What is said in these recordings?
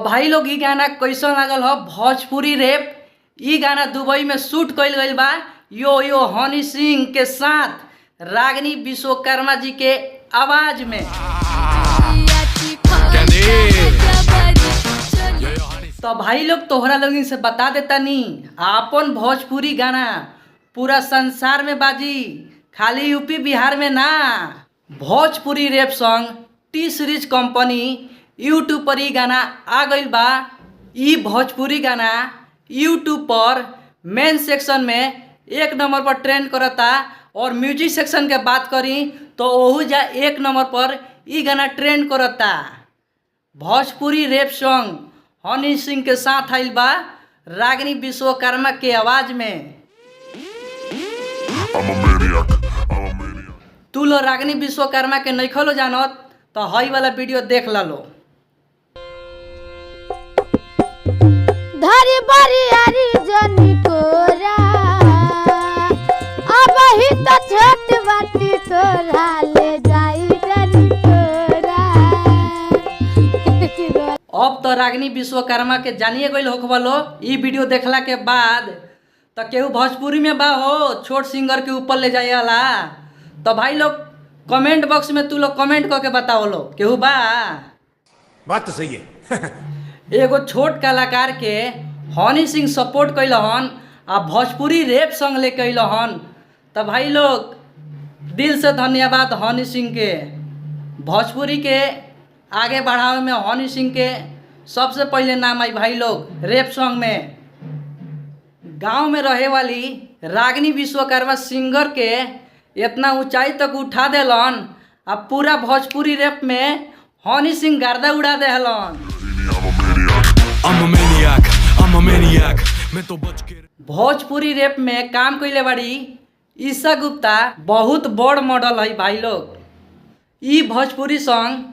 भाई लोग ई गाना कैसन लागल हो भोजपुरी रैप। ई गाना दुबई में शूट कइल गइल बा यो यो हनी सिंह के साथ रागिनी विश्वकर्मा जी के आवाज में। तो भाई लोग तोहरा लोग से बता देता नी आपन भोजपुरी गाना पूरा संसार में बाजी, खाली यूपी बिहार में ना। Bhojpuri rap song T series company YouTube पर ई गाना आ गइल बा। ई भोजपुरी गाना यूट्यूब पर मेन सेक्शन में 1 नंबर पर ट्रेंड करता और म्यूजिक सेक्शन के बात करी तो ओहू जा 1 नंबर पर ई गाना ट्रेंड करता। भोजपुरी रैप सॉन्ग हनी सिंह के साथ आइल बा रागिनी विश्वकर्मा के आवाज में। तू लो रागिनी विश्वकर्मा के नहीं खोलो जानत तो हई वाला वीडियो देख लो। धरी बरी हरी जनी कोरा अब ही तो छोट बाटी तोरा ले जाई जनी कोरा। अब तो रागिनी विश्वकर्मा के जानिए गइल होखबलो। ई वीडियो देखला के बाद तो केहू भोजपुरी में बा हो छोट सिंगर के ऊपर ले जाए वाला। तो भाई लोग कमेंट बॉक्स में तू लोग कमेंट करके बताओ लो केहू बा। बात तो सही है। एगो छोट कलाकार के हनी सिंह सपोर्ट कैल हन आ भोजपुरी रैप सॉन्ग लेके अइल हन। तो भाई लोग दिल से धन्यवाद हनी सिंह के। भोजपुरी के आगे बढ़ावे में हनी सिंह के सबसे पहले नाम आई भाई लोग रैप सॉन्ग में। गांव में रहे वाली रागिनी विश्वकर्मा सिंगर के इतना ऊंचाई तक उठा देलन आ पूरा भोजपुरी रैप में हनी सिंह गर्दा उड़ा देहलन। भोजपुरी रैप में काम कइले बाड़ी ईशा गुप्ता बहुत बड़ मॉडल है भाई लोग। ई भोजपुरी सॉन्ग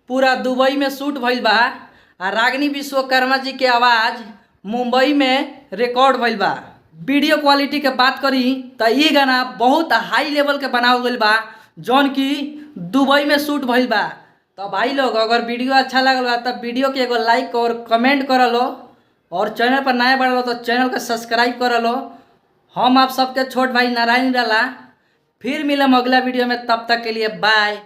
पूरा दुबई में शूट भइल बा आ रागिनी विश्वकर्मा जी के आवाज़ मुंबई में रिकॉर्ड भइल बा। वीडियो क्वालिटी के बात करी तो ई गाना बहुत हाई लेवल के बनावल गइल बा जौन की दुबई में शूट भइल बा। तो भाई लोग अगर वीडियो अच्छा लगल बा तो वीडियो के एगो लाइक और कमेंट कर लो और चैनल पर नया बढ़ लो तो चैनल को सब्सक्राइब कर लो। हम आप सबके छोट भाई नारायण निराला फिर मिलम अगला वीडियो में, तब तक के लिए बाय।